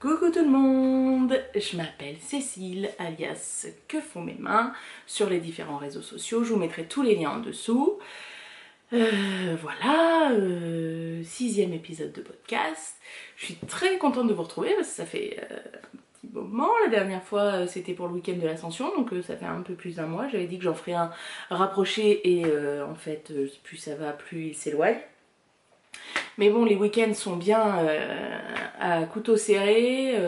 Coucou tout le monde, je m'appelle Cécile, alias Que font mes mains, sur les différents réseaux sociaux, je vous mettrai tous les liens en dessous. Voilà, 6e épisode de podcast. Je suis très contente de vous retrouver parce que ça fait un petit moment. La dernière fois c'était pour le week-end de l'Ascension, donc ça fait un peu plus d'un mois. J'avais dit que j'en ferais un rapproché et en fait plus ça va, plus il s'éloigne. Mais bon, les week-ends sont bien à couteau serré.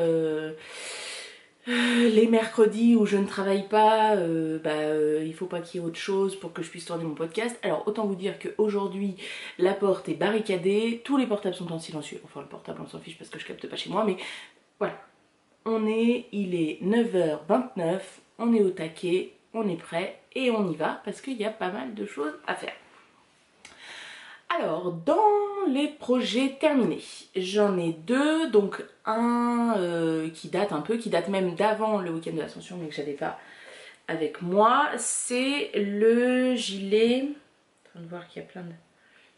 Les mercredis où je ne travaille pas, il faut pas qu'il y ait autre chose pour que je puisse tourner mon podcast. Alors autant vous dire qu'aujourd'hui la porte est barricadée, tous les portables sont en silencieux. Enfin le portable on s'en fiche parce que je capte pas chez moi, mais voilà. Il est 9h29, on est au taquet, on est prêt et on y va parce qu'il y a pas mal de choses à faire. Alors, dans les projets terminés, j'en ai deux, donc un qui date un peu, qui date même d'avant le week-end de l'Ascension, mais que j'avais pas avec moi, c'est le gilet. Je suis en train de voir qu'il y a plein de...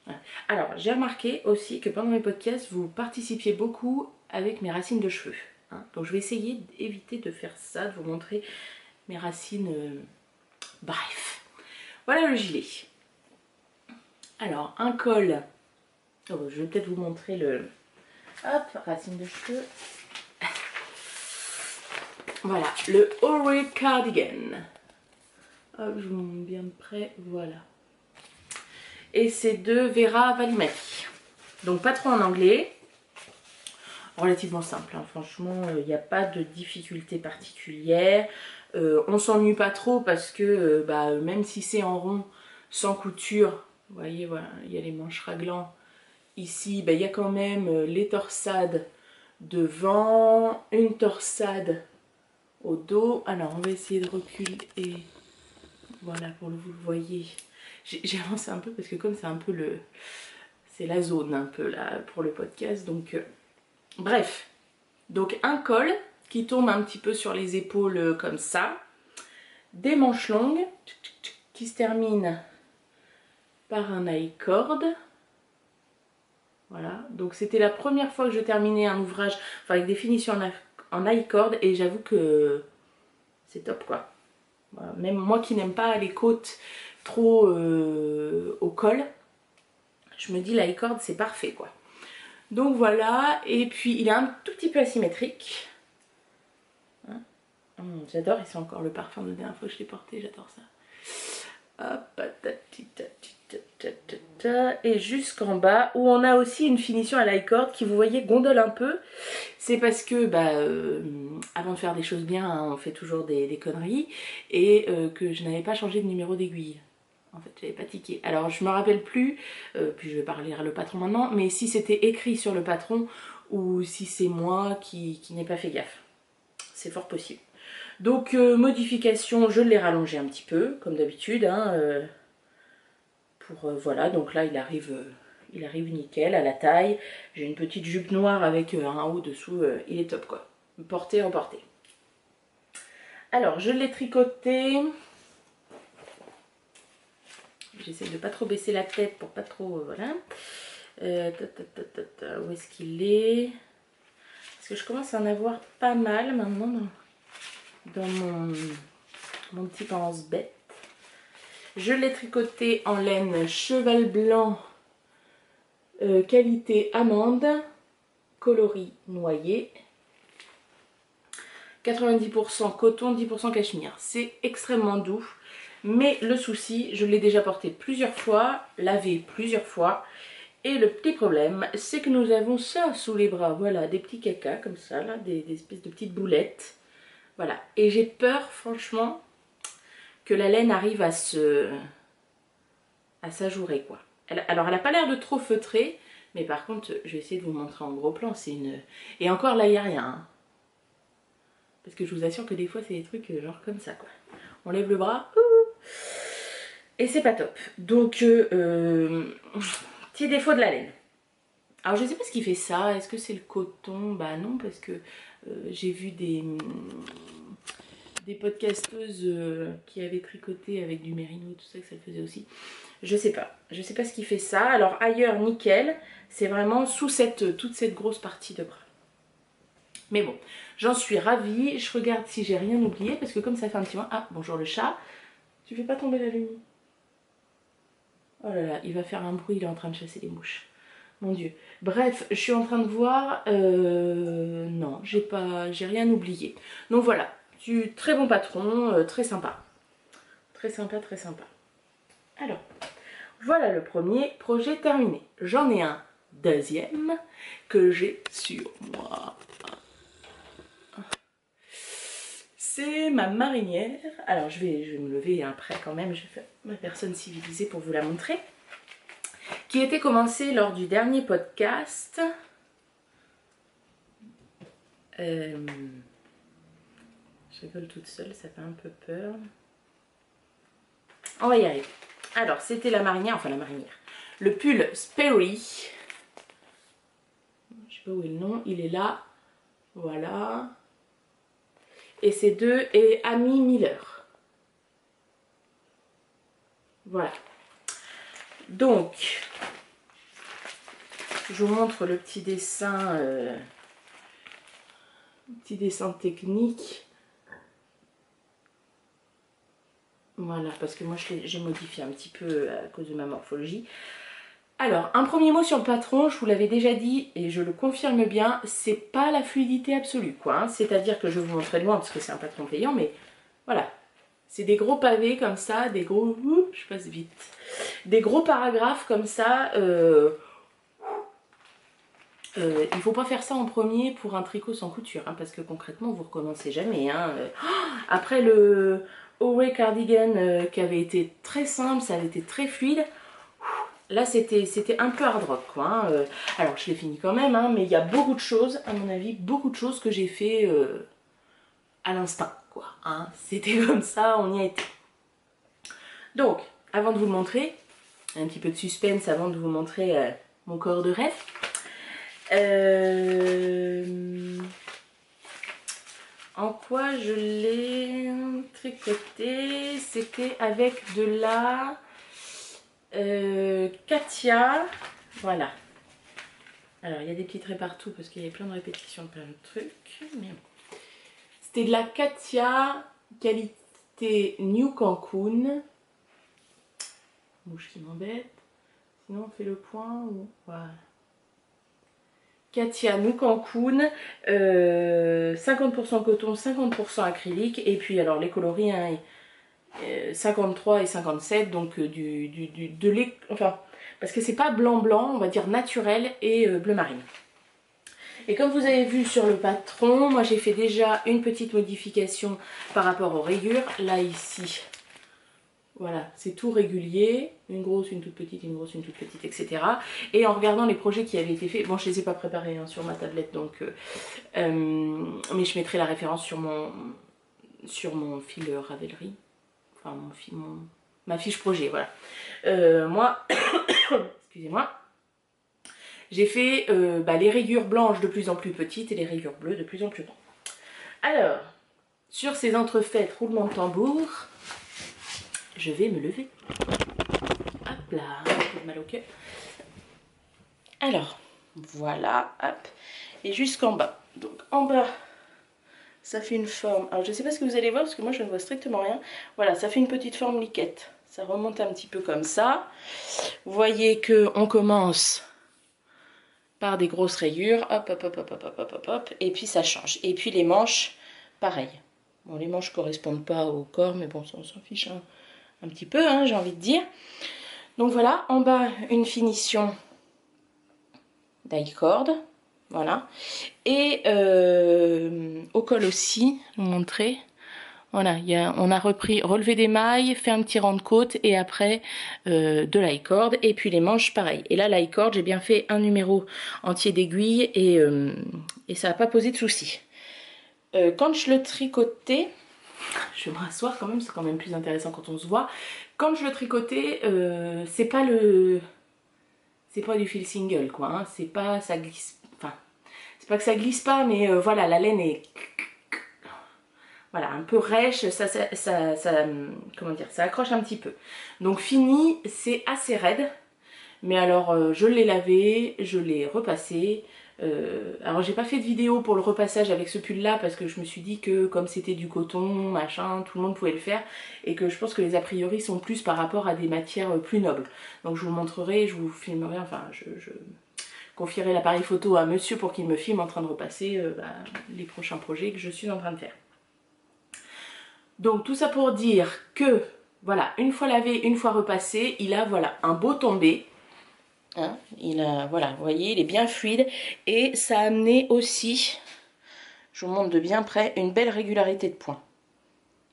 Voilà. Alors, j'ai remarqué aussi que pendant mes podcasts, vous participiez beaucoup avec mes racines de cheveux. Hein. Donc je vais essayer d'éviter de faire ça, de vous montrer mes racines... Bref, voilà le gilet. Alors, un col, je vais peut-être vous montrer le... Hop, racine de cheveux. Voilà, le Ori Cardigan. Hop, je vous montre bien de près, voilà. Et c'est de Vera Valimaki. Donc pas trop en anglais. Relativement simple, hein. Franchement, il n'y a pas de difficulté particulière. On s'ennuie pas trop parce que même si c'est en rond, sans couture, vous voyez, voilà, il y a les manches raglan. Ici, il y a quand même les torsades devant, une torsade au dos. Alors, on va essayer de reculer et voilà, pour que vous le voyez. J'ai avancé un peu parce que comme c'est un peu le... C'est la zone un peu là pour le podcast. Donc, bref. Donc, un col qui tombe un petit peu sur les épaules comme ça. Des manches longues qui se terminent par un high-cord. Voilà, donc c'était la première fois que je terminais un ouvrage avec des finitions en high-cord et j'avoue que c'est top quoi. Voilà. Même moi qui n'aime pas les côtes trop au col, je me dis l'high-cord c'est parfait quoi. Donc voilà, et puis il est un tout petit peu asymétrique. Hein, j'adore, et c'est encore le parfum de la dernière fois que je l'ai porté, j'adore ça. Hop, et jusqu'en bas où on a aussi une finition à l'high-cord qui, vous voyez, gondole un peu. C'est parce que avant de faire des choses bien, hein, on fait toujours des conneries, et que je n'avais pas changé de numéro d'aiguille. En fait, j'avais pas tiqué. Alors je me rappelle plus, puis je vais pas relire le patron maintenant, mais si c'était écrit sur le patron ou si c'est moi qui n'ai pas fait gaffe. C'est fort possible. Donc modification, je l'ai rallongé un petit peu, comme d'habitude. Hein, voilà, donc là il arrive nickel à la taille. J'ai une petite jupe noire avec un haut dessous, il est top quoi. Porté, reporté. Alors je l'ai tricoté. J'essaie de pas trop baisser la tête pour pas trop... voilà. Où est-ce qu'il est? Parce que je commence à en avoir pas mal maintenant dans mon petit pense-bête. Je l'ai tricoté en laine cheval blanc, qualité amande, coloris noyer. 90% coton, 10% cachemire. C'est extrêmement doux. Mais le souci, je l'ai déjà porté plusieurs fois, lavé plusieurs fois. Et le petit problème, c'est que nous avons ça sous les bras. Voilà, des petits cacas comme ça, là, des espèces de petites boulettes. Voilà. Et j'ai peur, franchement, que la laine arrive à s'ajourer, quoi. Alors, elle n'a pas l'air de trop feutrer. Mais par contre, je vais essayer de vous montrer en gros plan. C'est une... Et encore, là, il n'y a rien. Hein. Parce que je vous assure que des fois, c'est des trucs genre comme ça, quoi. On lève le bras. Et c'est pas top. Donc, petit défaut de la laine. Alors, je sais pas ce qui fait ça. Est-ce que c'est le coton? Bah non, parce que j'ai vu des podcasteuses qui avaient tricoté avec du mérino, tout ça, que ça le faisait aussi. Je sais pas. Je sais pas ce qui fait ça. Alors, ailleurs, nickel. C'est vraiment sous toute cette grosse partie de bras. Mais bon, j'en suis ravie. Je regarde si j'ai rien oublié parce que comme ça fait un petit moment... Ah, bonjour le chat. Tu fais pas tomber la lumière? Oh là là, il va faire un bruit, il est en train de chasser les mouches. Mon Dieu. Bref, je suis en train de voir... non, j'ai rien oublié. Donc voilà, très bon patron, très sympa. Très sympa, très sympa. Alors, voilà le premier projet terminé. J'en ai un deuxième que j'ai sur moi. C'est ma marinière. Alors je vais me lever après quand même, je vais faire ma personne civilisée pour vous la montrer. Qui était commencée lors du dernier podcast. Je rigole toute seule, ça fait un peu peur. On va y arriver. Alors c'était la marinière, enfin la marinière. Le pull Sperry. Je sais pas où est le nom, il est là. Voilà. Et c'est de et Amy Miller. Voilà. Donc, je vous montre le petit dessin technique. Voilà, parce que moi j'ai modifié un petit peu à cause de ma morphologie. Alors, un premier mot sur le patron, je vous l'avais déjà dit et je le confirme bien, c'est pas la fluidité absolue, quoi. Hein. C'est-à-dire que je vais vous montrer de loin parce que c'est un patron payant, mais voilà. C'est des gros pavés comme ça, des gros... Oups, je passe vite. Des gros paragraphes comme ça. Il faut pas faire ça en premier pour un tricot sans couture, hein, parce que concrètement, vous recommencez jamais. Hein. Après le Away Cardigan qui avait été très simple, ça avait été très fluide. Là, c'était un peu hard rock, quoi. Hein. Alors, je l'ai fini quand même, hein, mais il y a beaucoup de choses, à mon avis, beaucoup de choses que j'ai fait à l'instinct, quoi. Hein. C'était comme ça, on y a été. Donc, avant de vous le montrer, un petit peu de suspense avant de vous montrer mon corps de rêve. En quoi je l'ai tricoté? C'était avec de la Katia. Voilà. Alors, il y a des petits traits partout parce qu'il y a plein de répétitions de plein de trucs. Mais... C'était de la Katia qualité New Cancun. Mouche qui m'embête. Sinon, on fait le point ou... Voilà. Katia New Cancun, 50% coton, 50% acrylique. Et puis, alors, les coloris, hein, 53 et 57, donc de lait... Enfin, parce que c'est pas blanc-blanc, on va dire naturel et bleu marine. Et comme vous avez vu sur le patron, moi j'ai fait déjà une petite modification par rapport aux rayures. Là, ici, voilà, c'est tout régulier. Une grosse, une toute petite, une grosse, une toute petite, etc. Et en regardant les projets qui avaient été faits, bon, je les ai pas préparés hein, sur ma tablette, donc... mais je mettrai la référence sur mon fil Ravelry. Enfin, ma fiche projet, voilà. Moi, excusez-moi. J'ai fait les rayures blanches de plus en plus petites et les rayures bleues de plus en plus grandes. Alors, sur ces entrefaites roulement de tambour, je vais me lever. Hop là, un peu de mal au cœur. Alors, voilà, hop. Et jusqu'en bas. Donc en bas, ça fait une forme. Alors je ne sais pas ce que vous allez voir parce que moi je ne vois strictement rien. Voilà, ça fait une petite forme liquette. Ça remonte un petit peu comme ça. Vous voyez qu'on commence... par des grosses rayures, hop, hop, hop, hop, hop, hop, hop, hop, et puis ça change. Et puis les manches, pareil. Bon, les manches correspondent pas au corps, mais bon, ça on s'en fiche un petit peu, hein, j'ai envie de dire. Donc voilà, en bas, une finition die-cord, voilà. Et au col aussi, je vais vous montrer. Voilà, on a relevé des mailles, fait un petit rang de côte et après de l'high-cord et puis les manches pareil. Et là l'high-cord, j'ai bien fait un numéro entier d'aiguille et ça n'a pas posé de soucis. Quand je le tricotais, je vais me rasseoir quand même, c'est quand même plus intéressant quand on se voit. Quand je le tricotais, c'est pas du fil single quoi, hein. C'est pas ça glisse, enfin c'est pas que ça glisse pas, mais voilà, la laine est voilà, un peu rêche, comment dire, ça accroche un petit peu. Donc fini, c'est assez raide. Mais alors, je l'ai lavé, je l'ai repassé. Alors j'ai pas fait de vidéo pour le repassage avec ce pull là parce que je me suis dit que comme c'était du coton, machin, tout le monde pouvait le faire et que je pense que les a priori sont plus par rapport à des matières plus nobles. Donc je vous montrerai, je vous filmerai, enfin je confierai l'appareil photo à monsieur pour qu'il me filme en train de repasser les prochains projets que je suis en train de faire. Donc tout ça pour dire que voilà, une fois lavé, une fois repassé, il a voilà un beau tombé. Hein, il a, voilà, vous voyez, il est bien fluide et ça a amené aussi, je vous montre de bien près, une belle régularité de points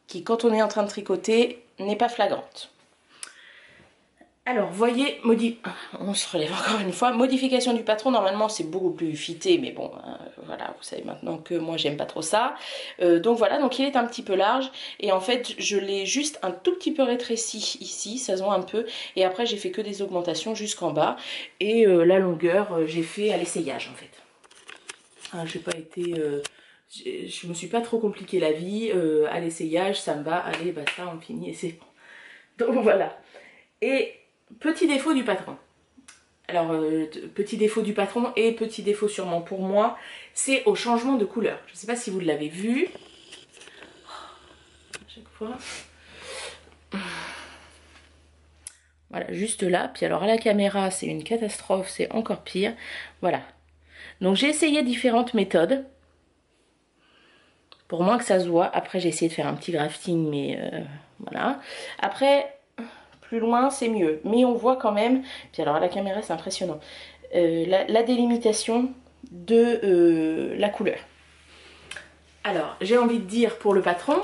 qui, quand on est en train de tricoter, n'est pas flagrante. Alors, voyez, on se relève encore une fois, modification du patron, normalement c'est beaucoup plus fité, mais bon, voilà, vous savez maintenant que moi j'aime pas trop ça. Donc voilà, donc il est un petit peu large, et en fait je l'ai juste un tout petit peu rétréci ici, ça se voit un peu, et après j'ai fait que des augmentations jusqu'en bas, et la longueur j'ai fait à l'essayage en fait. Hein, j'ai pas été... je me suis pas trop compliqué la vie, à l'essayage ça me va, allez basta, on finit et c'est bon. Donc voilà. Et petit défaut du patron. Alors, petit défaut du patron et petit défaut sûrement pour moi, c'est au changement de couleur. Je ne sais pas si vous l'avez vu. À chaque fois. Voilà, juste là. Puis alors à la caméra, c'est une catastrophe, c'est encore pire. Voilà. Donc j'ai essayé différentes méthodes. Pour moins que ça se voit. Après, j'ai essayé de faire un petit grafting, mais voilà. Après... Plus loin c'est mieux, mais on voit quand même, puis alors à la caméra c'est impressionnant, la délimitation de la couleur. Alors j'ai envie de dire pour le patron,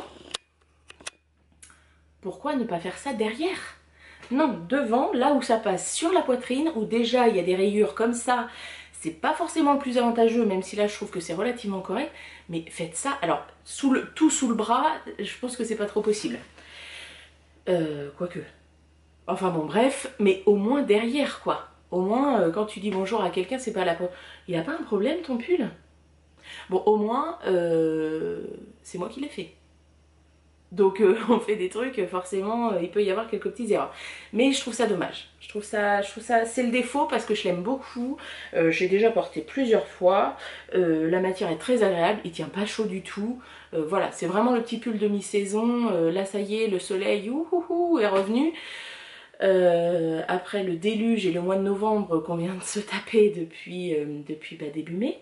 pourquoi ne pas faire ça derrière? Non, devant, là où ça passe sur la poitrine, où déjà il y a des rayures comme ça, c'est pas forcément le plus avantageux, même si là je trouve que c'est relativement correct, mais faites ça, alors tout sous le bras, je pense que c'est pas trop possible. Quoique... Enfin bon bref, mais au moins derrière quoi. Au moins quand tu dis bonjour à quelqu'un, c'est pas la... Il a pas un problème ton pull? Bon au moins c'est moi qui l'ai fait. Donc on fait des trucs, forcément il peut y avoir quelques petites erreurs. Mais je trouve ça dommage. Je trouve ça c'est le défaut parce que je l'aime beaucoup. J'ai déjà porté plusieurs fois. La matière est très agréable, il tient pas chaud du tout. Voilà, c'est vraiment le petit pull de mi-saison. Là ça y est, le soleil ouhouhou, est revenu. Après le déluge et le mois de novembre qu'on vient de se taper depuis début mai.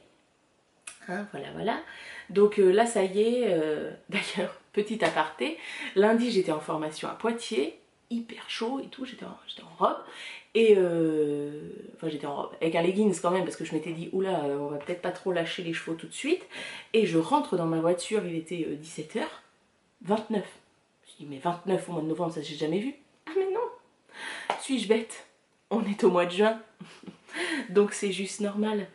Hein, voilà. Donc là ça y est, d'ailleurs, petit aparté, lundi j'étais en formation à Poitiers, hyper chaud et tout, j'étais en robe. Et enfin j'étais en robe, avec un leggings quand même parce que je m'étais dit oula on va peut-être pas trop lâcher les chevaux tout de suite. Et je rentre dans ma voiture, il était 17 h, 29. Je me suis dit mais 29 au mois de novembre ça j'ai jamais vu. Ah mais non, suis-je bête? On est au mois de juin, donc c'est juste normal.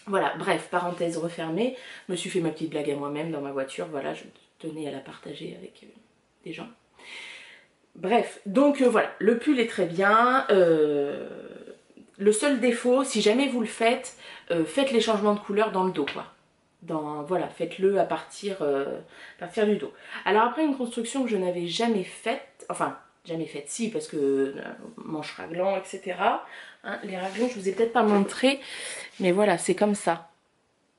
Voilà, bref, parenthèse refermée, je me suis fait ma petite blague à moi-même dans ma voiture, voilà, je tenais à la partager avec des gens. Bref, donc voilà, le pull est très bien. Le seul défaut, si jamais vous le faites, faites les changements de couleur dans le dos, quoi. Voilà, faites-le à partir du dos. Alors après, une construction que je n'avais jamais faite, enfin, jamais faite, si, parce que manches raglant, etc. Hein, les raglons, je vous ai peut-être pas montré, mais voilà, c'est comme ça.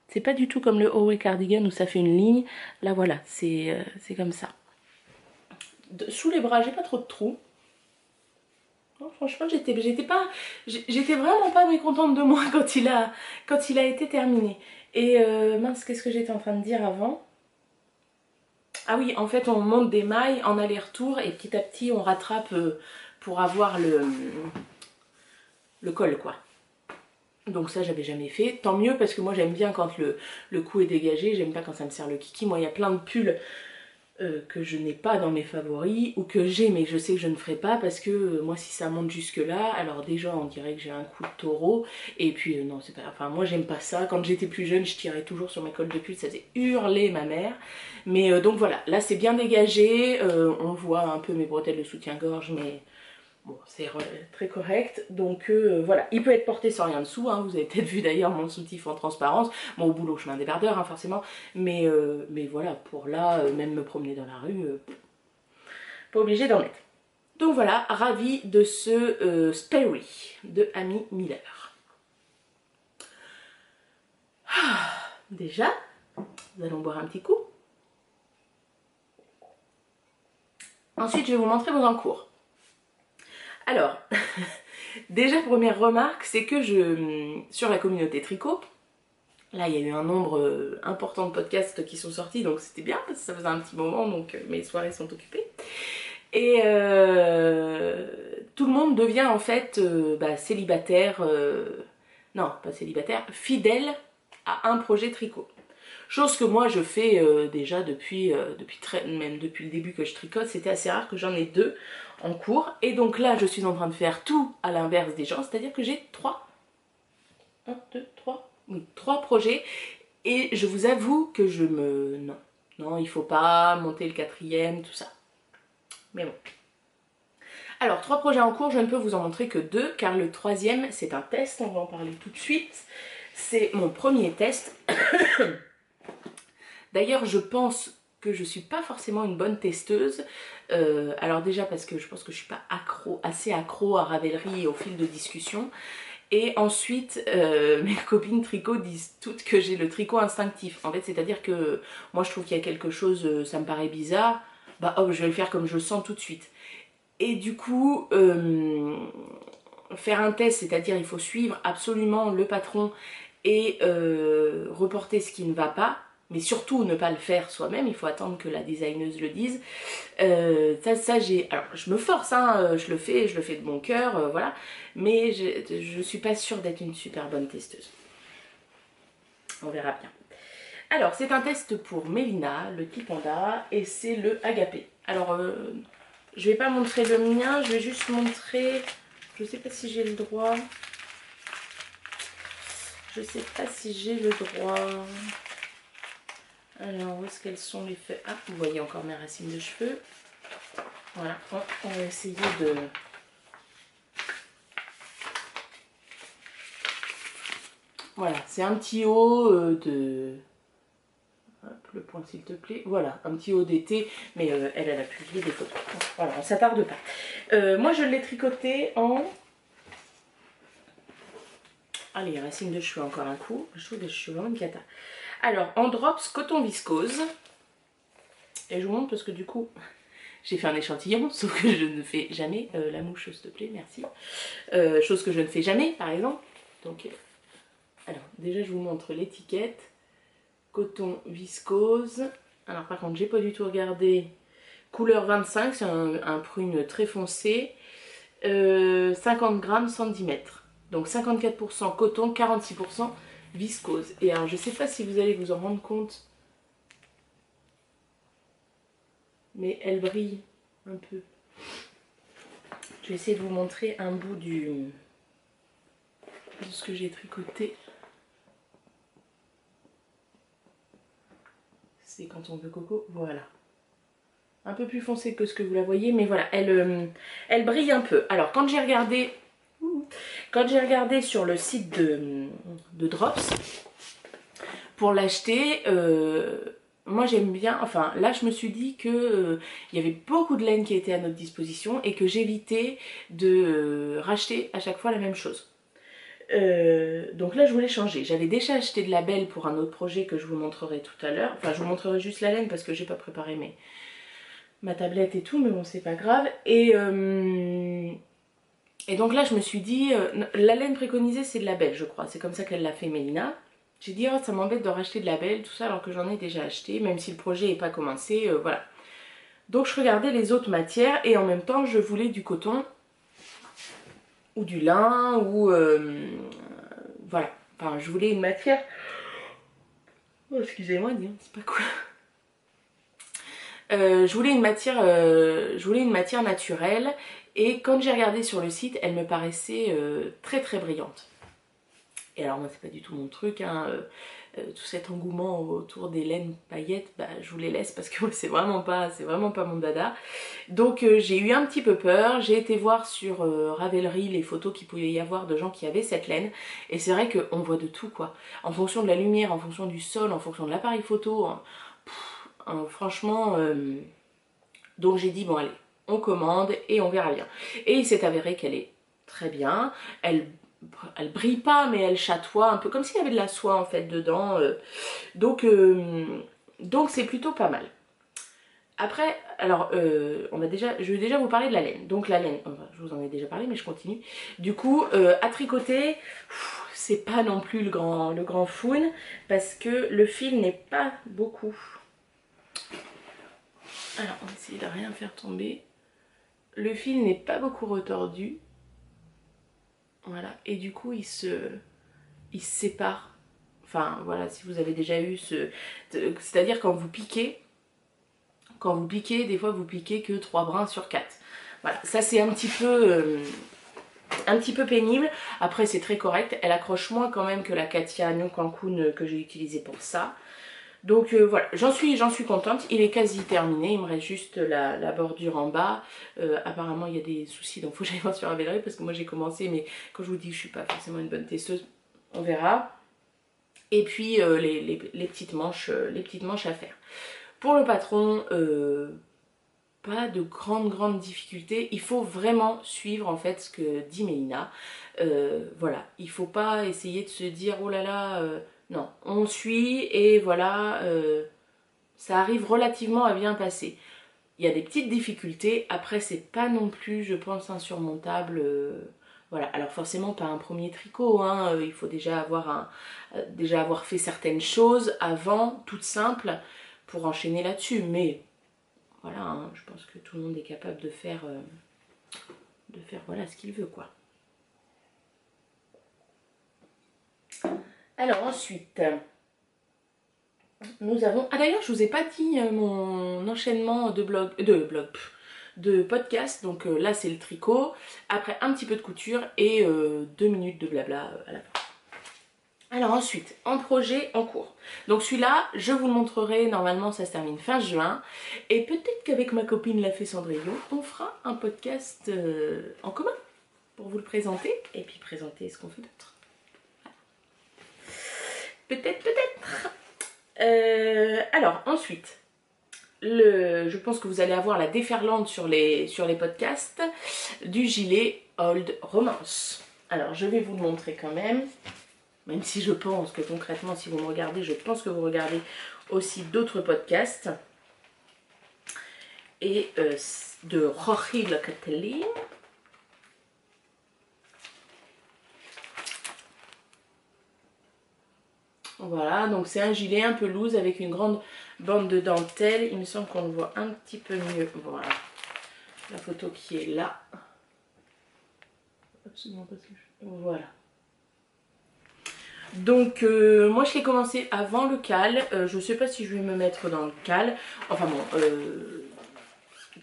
C'est pas du tout comme le Howe Cardigan où ça fait une ligne. Là, voilà, c'est comme ça. Sous les bras, j'ai pas trop de trous. Non, franchement, j'étais vraiment pas mécontente de moi quand il a été terminé. Et mince, qu'est-ce que j'étais en train de dire avant? Ah oui, en fait, on monte des mailles en aller-retour et petit à petit, on rattrape pour avoir le col, quoi. Donc ça, j'avais jamais fait. Tant mieux, parce que moi, j'aime bien quand le cou est dégagé. J'aime pas quand ça me serre le kiki. Moi, il y a plein de pulls que je n'ai pas dans mes favoris ou que j'ai mais que je sais que je ne ferai pas parce que moi si ça monte jusque là, alors déjà on dirait que j'ai un coup de taureau et puis non c'est pas, enfin moi j'aime pas ça. Quand j'étais plus jeune je tirais toujours sur mes cols de pull, ça faisait hurler ma mère, mais donc voilà, là c'est bien dégagé, on voit un peu mes bretelles de soutien-gorge mais bon, c'est très correct, donc voilà, il peut être porté sans rien dessous, hein. Vous avez peut-être vu d'ailleurs mon soutif en transparence, bon au boulot je mets un débardeur hein, forcément, mais voilà, pour là, même me promener dans la rue, pas obligé d'en mettre. Donc voilà, ravie de ce Sperry de Amy Miller. Déjà, nous allons boire un petit coup. Ensuite, je vais vous montrer vos encours. Alors, déjà, première remarque, c'est que sur la communauté tricot, là, il y a eu un nombre important de podcasts qui sont sortis, donc c'était bien, parce que ça faisait un petit moment, donc mes soirées sont occupées. Et tout le monde devient en fait célibataire, non pas célibataire, fidèle à un projet tricot. Chose que moi je fais déjà même depuis le début que je tricote, c'était assez rare que j'en ai 2 en cours. Et donc là je suis en train de faire tout à l'inverse des gens, c'est-à-dire que j'ai 3 projets. Et je vous avoue que non, il faut pas monter le 4e, tout ça. Mais bon. Alors, 3 projets en cours, je ne peux vous en montrer que 2, car le 3e, c'est un test, on va en parler tout de suite. C'est mon premier test. D'ailleurs, je pense que je ne suis pas forcément une bonne testeuse. Alors déjà parce que je pense que je ne suis pas assez accro à Ravelry et au fil de discussion. Et ensuite, mes copines tricot disent toutes que j'ai le tricot instinctif. En fait, c'est-à-dire que moi, je trouve qu'il y a quelque chose, ça me paraît bizarre. Bah hop, je vais le faire comme je le sens tout de suite. Et du coup, faire un test, c'est-à-dire il faut suivre absolument le patron et reporter ce qui ne va pas, mais surtout ne pas le faire soi-même, il faut attendre que la designeuse le dise. Alors je me force, hein, je le fais de bon cœur, voilà, mais je suis pas sûre d'être une super bonne testeuse. On verra bien. Alors c'est un test pour Mélina, le petit panda, et c'est le agapé. Alors je vais pas montrer le mien, je vais juste montrer, je sais pas si j'ai le droit. Je sais pas si j'ai le droit. Alors, où est-ce qu'elles sont les feuilles? Ah, vous voyez encore mes racines de cheveux. Voilà, on va essayer de... Voilà, c'est un petit haut de... Hop, le point s'il te plaît. Voilà, un petit haut d'été, mais elle a publié des photos. Voilà, on s'attarde pas. Moi, je l'ai tricoté en... Allez, racines de cheveux encore un coup. Je trouve que je suis vraiment une cata. Alors, en drops coton viscose. Et je vous montre parce que du coup, j'ai fait un échantillon, sauf que je ne fais jamais. La mouche, s'il te plaît, merci. Chose que je ne fais jamais, par exemple. Donc, alors, déjà, je vous montre l'étiquette. Coton viscose. Alors, par contre, j'ai pas du tout regardé. Couleur 25, c'est un prune très foncé. 50 grammes, 110 mètres. Donc 54% coton, 46% viscose. Et alors, je sais pas si vous allez vous en rendre compte, mais elle brille un peu. Je vais essayer de vous montrer un bout de ce que j'ai tricoté. C'est quand on veut coco, voilà. Un peu plus foncé que ce que vous la voyez, mais voilà, elle brille un peu. Alors, quand j'ai regardé sur le site de Drops, pour l'acheter, moi j'aime bien, enfin là je me suis dit que il y avait beaucoup de laine qui était à notre disposition et que j'évitais de racheter à chaque fois la même chose. Donc là je voulais changer. J'avais déjà acheté de la belle pour un autre projet que je vous montrerai tout à l'heure. Enfin je vous montrerai juste la laine parce que j'ai pas préparé ma tablette et tout, mais bon c'est pas grave. Et donc là je me suis dit, la laine préconisée c'est de la belle je crois, c'est comme ça qu'elle l'a fait Mélina. J'ai dit oh ça m'embête de racheter de la belle, tout ça alors que j'en ai déjà acheté, même si le projet n'est pas commencé, voilà. Donc je regardais les autres matières et en même temps je voulais du coton ou du lin ou voilà, enfin je voulais une matière, oh excusez-moi c'est pas quoi. Je voulais une matière naturelle et quand j'ai regardé sur le site elle me paraissait très très brillante. Et alors moi c'est pas du tout mon truc, hein. Tout cet engouement autour des laines paillettes, bah, je vous les laisse parce que c'est vraiment pas mon dada. Donc j'ai eu un petit peu peur, j'ai été voir sur Ravelry les photos qu'il pouvait y avoir de gens qui avaient cette laine. Et c'est vrai qu'on voit de tout quoi, en fonction de la lumière, en fonction du sol, en fonction de l'appareil photo, franchement, donc j'ai dit bon allez, on commande et on verra bien. Et il s'est avéré qu'elle est très bien, elle elle brille pas, mais elle chatoie un peu comme s'il y avait de la soie en fait dedans. Donc c'est plutôt pas mal. Après, alors, je vais déjà vous parler de la laine. Donc la laine, je vous en ai déjà parlé, mais je continue. Du coup, à tricoter, c'est pas non plus le grand foun, parce que le fil n'est pas beaucoup. Alors, on va essayer de rien faire tomber. Le fil n'est pas beaucoup retordu. Voilà, et du coup, il se sépare. Enfin, voilà, si vous avez déjà eu c'est-à-dire quand vous piquez, des fois vous piquez que 3 brins sur 4. Voilà, ça c'est un petit peu pénible. Après c'est très correct, elle accroche moins quand même que la Katia New Cancun que j'ai utilisée pour ça. Donc voilà, j'en suis contente, il est quasi terminé, il me reste juste la bordure en bas. Apparemment il y a des soucis, donc il faut que j'aille voir sur Ravelry parce que moi j'ai commencé, mais quand je vous dis que je suis pas forcément une bonne testeuse, on verra. Et puis les petites manches à faire. Pour le patron, pas de grandes difficultés. Il faut vraiment suivre en fait ce que dit Mélina. Voilà, il faut pas essayer de se dire oh là là, non, on suit et voilà, ça arrive relativement à bien passer. Il y a des petites difficultés, après c'est pas non plus, je pense, insurmontable. Voilà, alors forcément pas un premier tricot, hein, il faut déjà avoir fait certaines choses avant, toutes simples, pour enchaîner là-dessus. Mais voilà, hein, je pense que tout le monde est capable de faire voilà ce qu'il veut, quoi. Alors ensuite, nous avons... Ah d'ailleurs, je vous ai pas dit mon enchaînement de podcast. Donc là, c'est le tricot. Après, un petit peu de couture et 2 minutes de blabla à la fin. Alors ensuite, en projet en cours. Donc celui-là, je vous le montrerai, normalement ça se termine fin juin. Et peut-être qu'avec ma copine La Fée Cendrillon, on fera un podcast en commun pour vous le présenter. Et puis présenter ce qu'on fait d'autre. Peut-être. Alors ensuite, je pense que vous allez avoir la déferlante sur les podcasts du gilet Old Romance. Alors je vais vous le montrer quand même. Même si je pense que concrètement, si vous me regardez, je pense que vous regardez aussi d'autres podcasts. Et de Jorge Locatelli. Voilà, donc c'est un gilet un peu loose avec une grande bande de dentelle. Il me semble qu'on le voit un petit peu mieux. Voilà, la photo qui est là. Absolument pas ce que je... Voilà. Donc moi je l'ai commencé avant le cal, je sais pas si je vais me mettre dans le cal, enfin bon,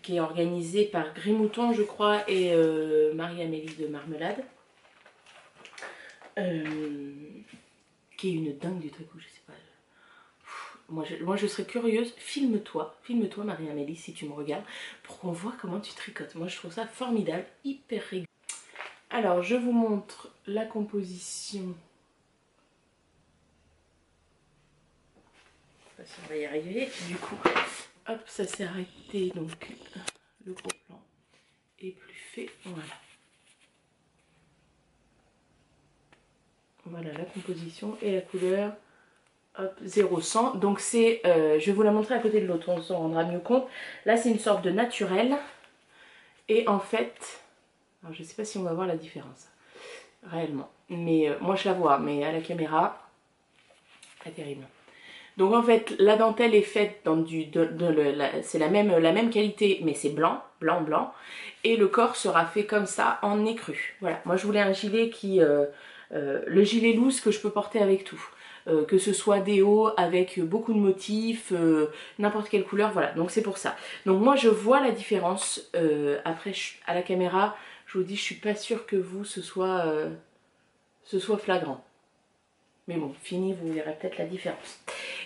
qui est organisé par Grimouton je crois et Marie-Amélie de Marmelade, qui est une dingue du tricot, je sais pas. Moi je serais curieuse, filme-toi Marie-Amélie si tu me regardes, pour qu'on voit comment tu tricotes. Moi je trouve ça formidable, hyper régulier. Alors je vous montre la composition. On va y arriver. Du coup, hop, ça s'est arrêté. Donc, le gros plan est plus fait. Voilà. Voilà la composition et la couleur. Hop, 0-100. Donc, c'est. Je vais vous la montrer à côté de l'autre, on s'en rendra mieux compte. Là, c'est une sorte de naturel. Et en fait. Alors, je ne sais pas si on va voir la différence. Réellement. Mais moi, je la vois. Mais à la caméra, pas terrible. Donc en fait la dentelle est faite dans c'est la même qualité mais c'est blanc. Et le corps sera fait comme ça en écru. Voilà, moi je voulais un gilet qui, le gilet loose que je peux porter avec tout. Que ce soit des hauts avec beaucoup de motifs, n'importe quelle couleur, voilà, donc c'est pour ça. Donc moi je vois la différence, après à la caméra, je vous dis je suis pas sûre que vous ce soit flagrant. Mais bon, fini, vous verrez peut-être la différence.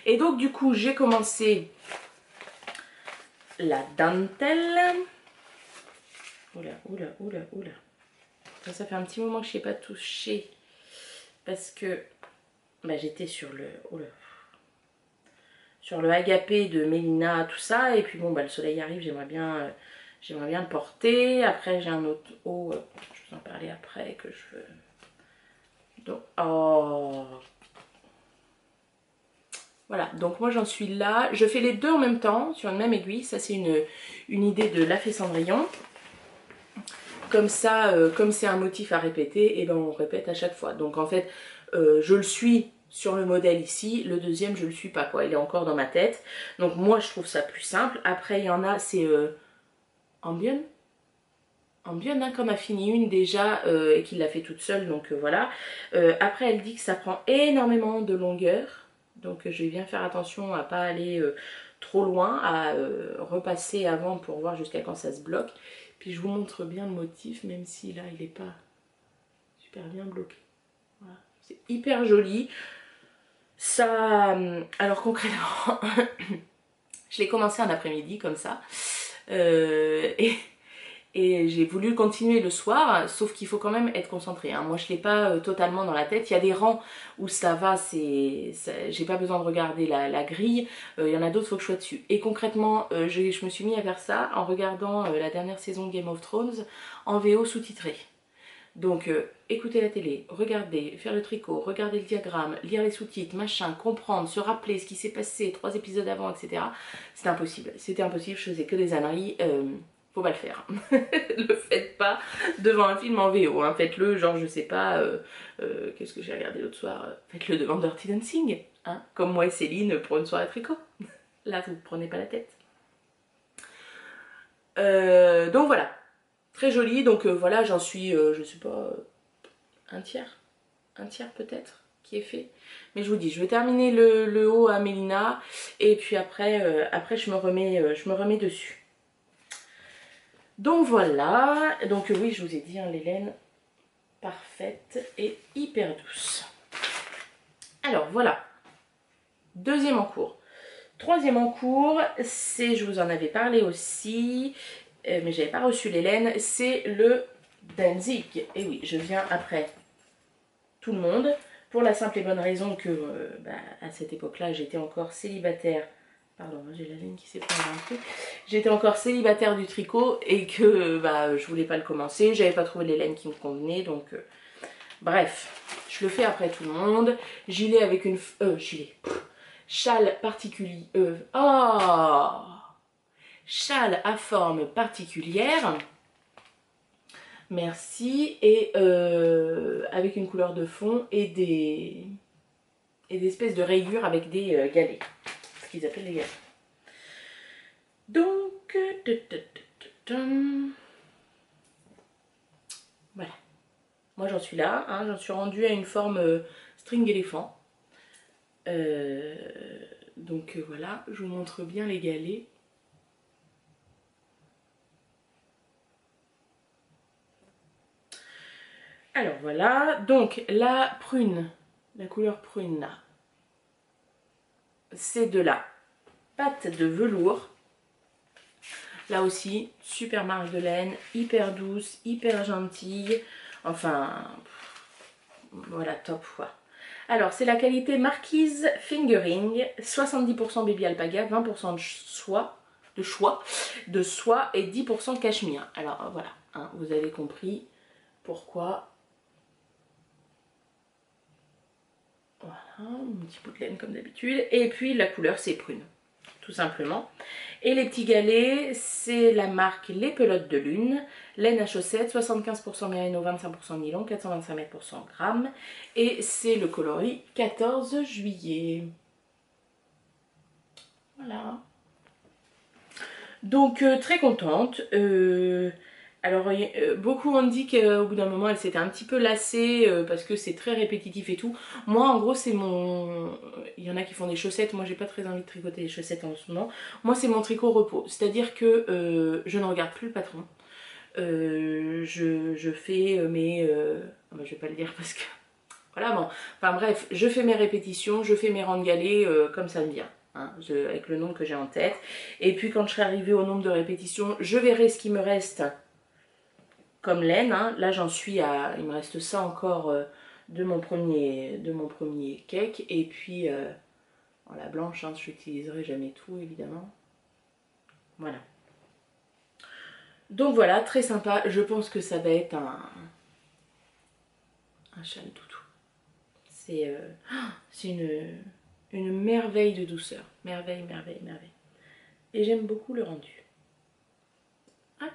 Et donc du coup j'ai commencé la dentelle. Oula. Ça fait un petit moment que je ne sais pas touché parce que j'étais sur le agapé de Mélina, tout ça. Et puis bon le soleil arrive, j'aimerais bien le porter. Après j'ai un autre haut, je vous en parlais après, que je veux Donc, oh. Voilà, donc moi j'en suis là. Je fais les deux en même temps sur une même aiguille. Ça c'est une idée de La Fée Cendrillon. Comme ça, comme c'est un motif à répéter, et ben on répète à chaque fois. Donc en fait, je le suis sur le modèle ici. Le deuxième, je le suis pas quoi. Il est encore dans ma tête. Donc moi je trouve ça plus simple. Après il y en a, c'est Ambion. Ambion, hein, qu'on a fini une déjà et qu'il l'a fait toute seule. Donc voilà. Après elle dit que ça prend énormément de longueur. Donc je vais bien faire attention à pas aller trop loin, à repasser avant pour voir jusqu'à quand ça se bloque. Puis je vous montre bien le motif, même si là il n'est pas super bien bloqué. Voilà. C'est hyper joli. Ça, alors concrètement, je l'ai commencé un après-midi comme ça. Et j'ai voulu continuer le soir, sauf qu'il faut quand même être concentré. Hein. Moi, je ne l'ai pas totalement dans la tête. Il y a des rangs où ça va, j'ai pas besoin de regarder la grille. Il y en a d'autres, il faut que je sois dessus. Et concrètement, je me suis mis à faire ça en regardant la dernière saison de Game of Thrones en VO sous-titré. Donc, écouter la télé, regarder, faire le tricot, regarder le diagramme, lire les sous-titres, machin, comprendre, se rappeler ce qui s'est passé 3 épisodes avant, etc. C'était impossible. C'était impossible, je faisais que des âneries. Faut pas le faire. Le faites pas devant un film en VO. Hein. Faites-le, genre, je sais pas, qu'est-ce que j'ai regardé l'autre soir, faites-le devant Dirty Dancing. Hein, comme moi et Céline pour une soirée tricot. Là, vous ne prenez pas la tête. Donc voilà. Très joli. Donc voilà, j'en suis, je sais pas, un tiers peut-être qui est fait. Mais je vous dis, je vais terminer le haut à Mélina. Et puis après, après je me remets dessus. Donc voilà, donc oui je vous ai dit, hein, les laines parfaites et hyper douces. Alors voilà, deuxième en cours. Troisième en cours, c'est, je vous en avais parlé aussi, mais j'avais pas reçu les laines, c'est le Danzig. Et oui, je viens après tout le monde, pour la simple et bonne raison que à cette époque-là, j'étais encore célibataire. Pardon, j'ai la laine qui s'est prise dans le truc. J'étais encore célibataire du tricot et que je voulais pas le commencer. J'avais pas trouvé les laines qui me convenaient. Donc, bref, je le fais après tout le monde. Gilet avec une... châle particulier... châle à forme particulière. Merci. Et avec une couleur de fond et des espèces de rayures avec des galets. Ce qu'ils appellent les galets. Donc, voilà. Moi j'en suis là, hein, j'en suis rendue à une forme string éléphant. Donc voilà, je vous montre bien les galets. Alors voilà, donc la prune, la couleur prune là, c'est de la pâte de velours. Là aussi, super marge de laine, hyper douce, hyper gentille. Enfin, voilà, top quoi. Alors, c'est la qualité Marquise Fingering, 70% baby alpaga, 20% de soie et 10% cachemire. Alors, voilà, hein, vous avez compris pourquoi. Voilà, un petit bout de laine comme d'habitude. Et puis, la couleur, c'est prune, tout simplement. Et les petits galets, c'est la marque Les Pelotes de Lune, laine à chaussettes, 75% mérino, 25% nylon, 425 mètres pour 100 grammes. Et c'est le coloris 14 juillet. Voilà. Donc très contente. Alors beaucoup ont dit qu'au bout d'un moment elle s'était un petit peu lassée parce que c'est très répétitif et tout. Moi en gros c'est mon... Il y en a qui font des chaussettes, moi j'ai pas très envie de tricoter des chaussettes en ce moment. Moi c'est mon tricot repos, c'est-à-dire que je ne regarde plus le patron. Je fais mes... je vais pas le dire parce que... Voilà bon, enfin bref, je fais mes répétitions, je fais mes rangs de galets comme ça me vient. Hein, avec le nombre que j'ai en tête. Et puis quand je serai arrivée au nombre de répétitions, je verrai ce qui me reste comme laine. Hein. Là j'en suis à... Il me reste ça encore de mon premier cake. Et puis la blanche, hein, je n'utiliserai jamais tout évidemment. Voilà. Donc voilà, très sympa. Je pense que ça va être un châle toutou. C'est une merveille de douceur. Merveille, merveille, merveille. Et j'aime beaucoup le rendu. Hop.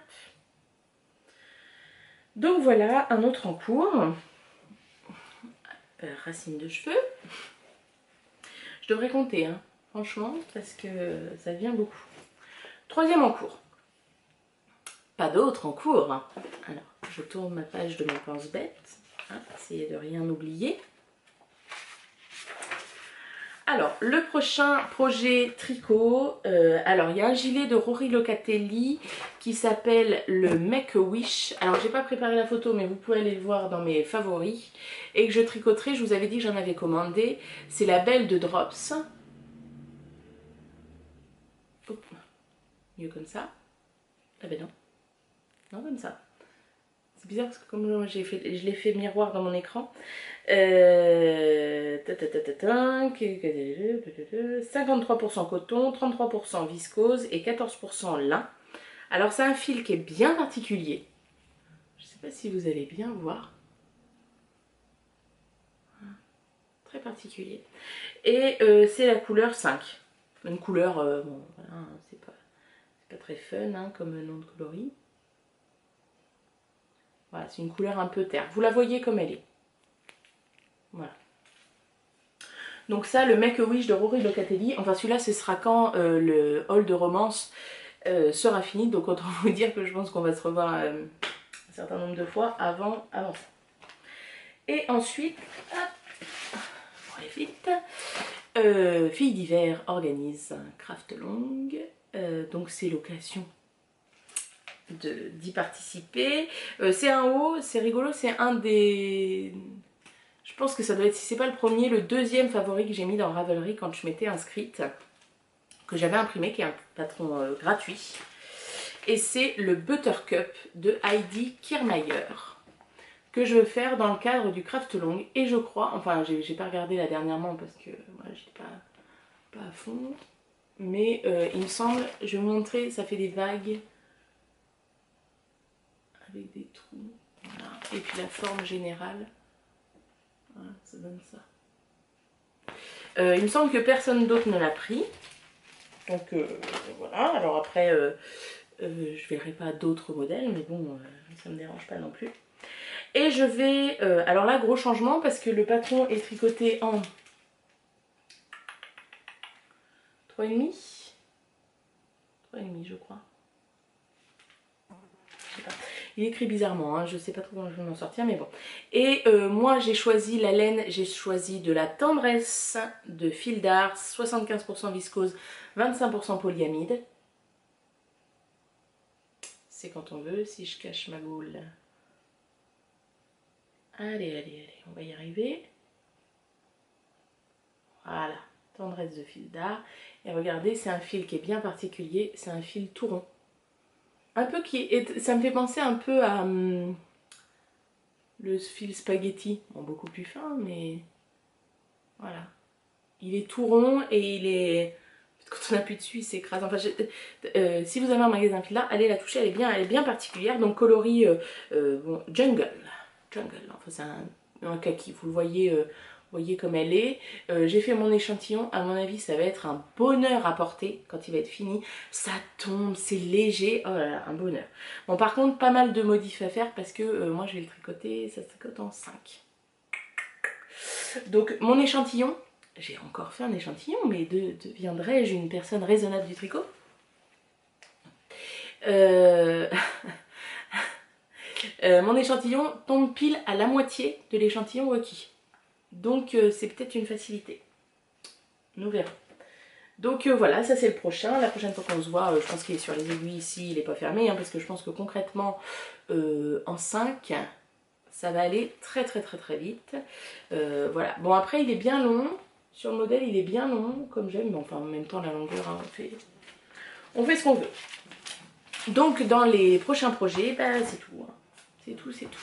Donc voilà un autre en cours. Racine de cheveux. Je devrais compter, hein, franchement, parce que ça devient beaucoup. Troisième en cours. Pas d'autre en cours. Hein. Alors, je tourne ma page de mon pense-bête. Hein, essayer de rien oublier. Alors, le prochain projet tricot. Alors, il y a un gilet de Rory Locatelli qui s'appelle le Make-A-Wish. Alors, j'ai pas préparé la photo, mais vous pouvez aller le voir dans mes favoris. Et que je tricoterai, je vous avais dit que j'en avais commandé. C'est la Belle de Drops. Oh, mieux comme ça. Ah ben non. Non, comme ça. C'est bizarre parce que comme je l'ai fait miroir dans mon écran. 53% coton, 33% viscose et 14% lin. Alors c'est un fil qui est bien particulier. Je ne sais pas si vous allez bien voir. Très particulier. Et c'est la couleur 5. Une couleur, bon, voilà, c'est pas très fun hein, comme nom de coloris. Voilà, c'est une couleur un peu terre. Vous la voyez comme elle est. Voilà. Donc ça, le Make-A-Wish de Rory Locatelli. Enfin celui-là, ce sera quand le haul de romance sera fini. Donc autant vous dire que je pense qu'on va se revoir un certain nombre de fois avant ça. Et ensuite, hop, pour aller vite, Filles d'hiver organise un craft long. Donc c'est l'occasion d'y participer. C'est un haut, c'est rigolo, c'est un des... Je pense que ça doit être, si c'est pas le premier, le deuxième favori que j'ai mis dans Ravelry quand je m'étais inscrite, que j'avais imprimé, qui est un patron gratuit. Et c'est le Buttercup de Heidi Kiermaier, que je veux faire dans le cadre du craft long. Et je crois, enfin j'ai pas regardé là dernièrement parce que voilà, j'étais pas à fond. Mais il me semble, je vais vous montrer, ça fait des vagues avec des trous. Voilà. Et puis la forme générale. Voilà, ça donne ça. Il me semble que personne d'autre ne l'a pris. Donc voilà, alors après je verrai pas d'autres modèles, mais bon, ça me dérange pas non plus. Et je vais, alors là gros changement parce que le patron est tricoté en 3,5. 3,5 je crois. Je sais pas. Il écrit bizarrement, hein, je sais pas trop comment je vais m'en sortir, mais bon. Et moi j'ai choisi la laine, j'ai choisi de la tendresse de fil d'art, 75% viscose, 25% polyamide. C'est quand on veut, si je cache ma boule. Allez, allez, allez, on va y arriver. Voilà, tendresse de fil d'art. Et regardez, c'est un fil qui est bien particulier, c'est un fil tout rond. Un peu qui est, ça me fait penser un peu à le fil spaghetti, bon, beaucoup plus fin, mais voilà. Il est tout rond et il est, quand on appuie dessus, il s'écrase. Enfin, si vous avez un magasin fil d'art, allez la toucher, elle est bien particulière. Donc coloris bon, jungle, enfin c'est un kaki, vous le voyez. Voyez comme elle est. J'ai fait mon échantillon. À mon avis, ça va être un bonheur à porter quand il va être fini. Ça tombe, c'est léger. Oh là là, un bonheur. Bon, par contre, pas mal de modifs à faire parce que moi, je vais le tricoter. Ça se tricote en 5. Donc, mon échantillon. J'ai encore fait un échantillon, mais deviendrai-je une personne raisonnable du tricot? Mon échantillon tombe pile à la moitié de l'échantillon requis. Donc c'est peut-être une facilité. Nous verrons. Donc voilà, ça c'est le prochain. La prochaine fois qu'on se voit, je pense qu'il est sur les aiguilles ici, il n'est pas fermé, hein, parce que je pense que concrètement, en 5, ça va aller très très très très vite. Voilà. Bon après, il est bien long. Sur le modèle, il est bien long, comme j'aime, mais enfin en même temps, la longueur, hein, on fait ce qu'on veut. Donc dans les prochains projets, bah, c'est tout. Hein. C'est tout, c'est tout.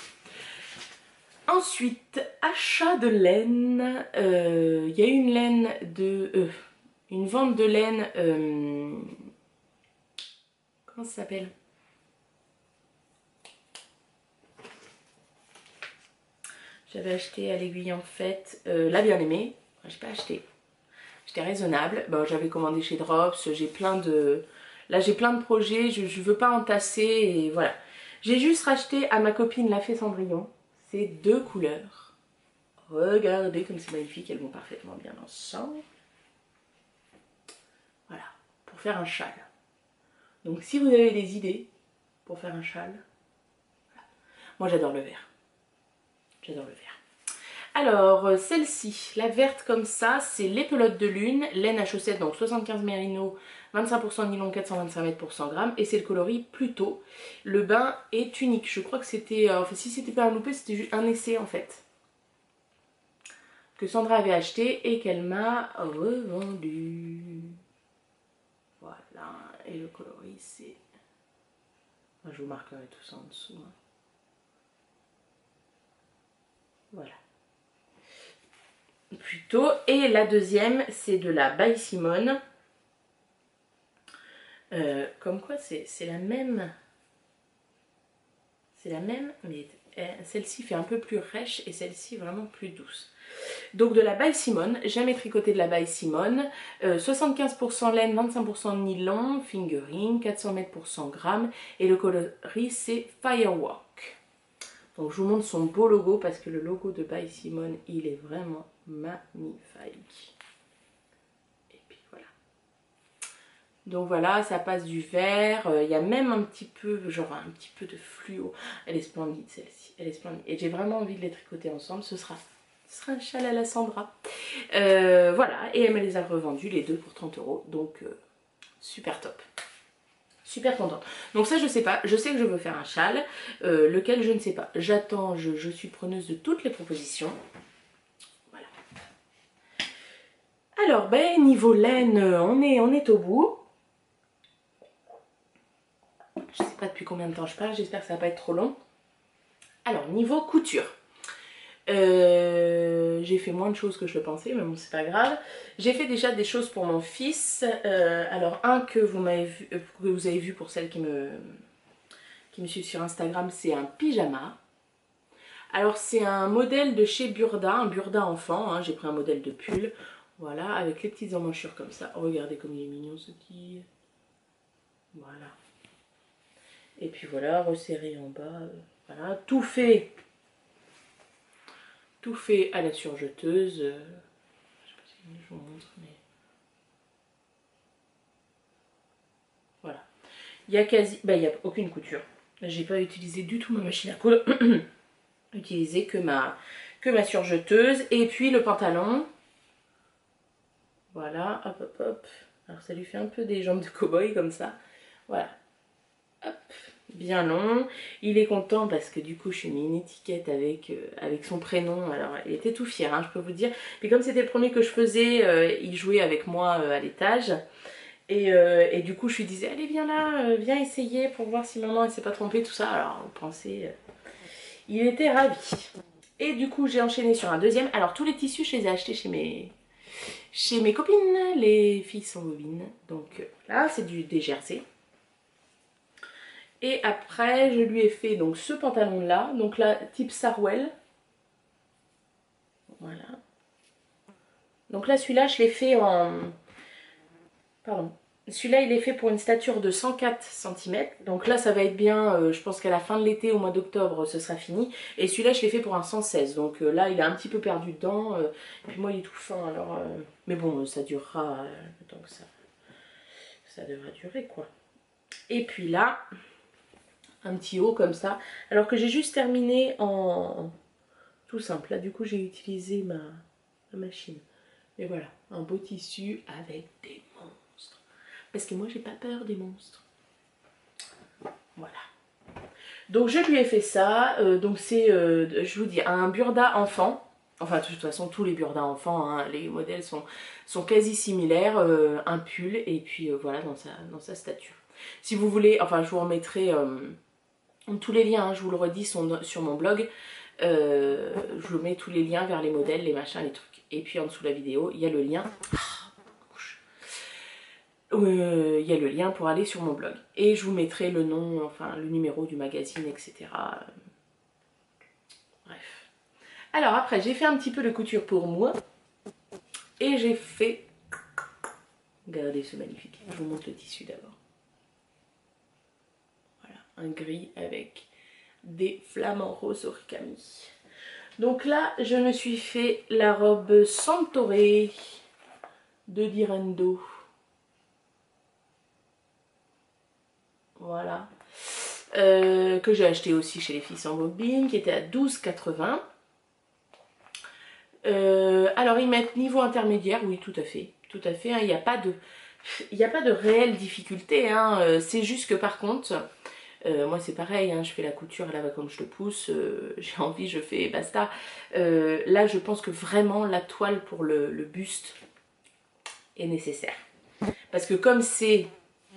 Ensuite, achat de laine. Il y a eu une laine de... une vente de laine... comment ça s'appelle? J'avais acheté à l'Aiguille en fait la Bien-Aimée. J'ai pas acheté. J'étais raisonnable. Bon, j'avais commandé chez Drops. J'ai plein de... Là, j'ai plein de projets. Je veux pas entasser et voilà. J'ai juste racheté à ma copine la Fée Cendrillon. Ces deux couleurs. Regardez comme c'est magnifique. Elles vont parfaitement bien ensemble. Voilà. Pour faire un châle. Donc, si vous avez des idées pour faire un châle, voilà. Moi, j'adore le vert. J'adore le vert. Alors, celle-ci, la verte comme ça, c'est les pelotes de lune, laine à chaussettes, donc 75 mérino, 25% nylon, 425 mètres pour 100 grammes, et c'est le coloris Pluto. Le bain est unique, je crois que c'était, enfin si c'était pas un loupé, c'était juste un essai en fait, que Sandra avait acheté et qu'elle m'a revendu. Voilà, et le coloris c'est... Je vous marquerai tout ça en dessous. Hein. Voilà. Plutôt. Et la deuxième, c'est de la By Simone. Comme quoi, c'est la même. C'est la même, mais celle-ci fait un peu plus rêche et celle-ci vraiment plus douce. Donc de la By Simone, jamais tricoté de la By Simone. 75% laine, 25% nylon, fingering, 400 mètres pour 100 grammes. Et le coloris, c'est Firework. Donc je vous montre son beau logo parce que le logo de By Simone, il est vraiment magnifique. Et puis voilà. Donc voilà, ça passe du vert. Il y a même un petit peu, genre un petit peu de fluo. Elle est splendide celle-ci. Elle est splendide. Et j'ai vraiment envie de les tricoter ensemble. Ce sera un châle à la Sandra. Voilà. Et elle me les a revendus les deux pour 30 €. Donc super top. Super contente. Donc ça je sais pas, je sais que je veux faire un châle, lequel je ne sais pas. J'attends, je suis preneuse de toutes les propositions. Voilà. Alors ben niveau laine, on est au bout. Je sais pas depuis combien de temps je parle, j'espère que ça va pas être trop long. Alors niveau couture. J'ai fait moins de choses que je le pensais, mais bon c'est pas grave. J'ai fait déjà des choses pour mon fils. Alors un que vous avez vu pour celles qui me suivent sur Instagram, c'est un pyjama. Alors c'est un modèle de chez Burda, un Burda enfant, hein. J'ai pris un modèle de pull, voilà, avec les petites emmanchures comme ça. Regardez comme il est mignon ce petit. Voilà. Et puis voilà, resserré en bas, voilà, tout fait à la surjeteuse. Je sais pas si je vous montre, mais voilà. Il y a quasi, il y a aucune couture. J'ai pas utilisé du tout ma machine à coudre. Utilisé que ma surjeteuse. Et puis le pantalon. Voilà, hop hop hop. Alors ça lui fait un peu des jambes de cow-boy comme ça. Voilà. Hop. Bien long. Il est content parce que du coup je lui ai mis une étiquette avec son prénom. Alors il était tout fier, hein, je peux vous dire. Puis comme c'était le premier que je faisais, il jouait avec moi à l'étage. Et du coup je lui disais allez viens là, viens essayer pour voir si maman elle s'est pas trompée, tout ça. Alors vous pensez, il était ravi. Et du coup j'ai enchaîné sur un deuxième. Alors tous les tissus je les ai achetés chez mes copines, les filles sans bobine. Donc là c'est des jersey. Et après je lui ai fait donc ce pantalon là, donc là type Sarwell. Voilà. Donc là celui-là je l'ai fait en... Pardon. Celui-là il est fait pour une stature de 104 cm. Donc là ça va être bien, je pense qu'à la fin de l'été, au mois d'octobre, ce sera fini. Et celui-là je l'ai fait pour un 116. Donc là il a un petit peu perdu dedans. Et puis moi il est tout fin alors... mais bon ça durera le temps que ça devrait durer quoi. Et puis là, un petit haut comme ça. Alors que j'ai juste terminé en... tout simple. Là du coup j'ai utilisé ma machine. Et voilà, un beau tissu avec des monstres. Parce que moi j'ai pas peur des monstres. Voilà. Donc je lui ai fait ça. Donc c'est, je vous dis, un burda enfant. Enfin de toute façon tous les burdas enfants, hein, les modèles sont quasi similaires. Un pull et puis voilà dans sa stature. Si vous voulez, enfin je vous remettrai tous les liens, hein, je vous le redis, sont sur mon blog. Je vous mets tous les liens vers les modèles, les machins, les trucs. Et puis en dessous de la vidéo, il y a le lien. Il y a le lien pour aller sur mon blog. Et je vous mettrai le nom, enfin le numéro du magazine, etc. Bref. Alors après, j'ai fait un petit peu de couture pour moi. Et j'ai fait... Regardez ce magnifique. Je vous montre le tissu d'abord. Voilà, un gris avec des flamants roses origami. Donc là, je me suis fait la robe Santore de Direndo. Voilà. Que j'ai acheté aussi chez les filles sans bobine, qui était à 12,80 €. Alors ils mettent niveau intermédiaire, oui tout à fait, hein, il n'y a pas de réelle difficulté, hein, c'est juste que par contre, moi c'est pareil, hein, je fais la couture là comme je le pousse, j'ai envie, je fais basta. Là je pense que vraiment la toile pour le buste est nécessaire. Parce que comme c'est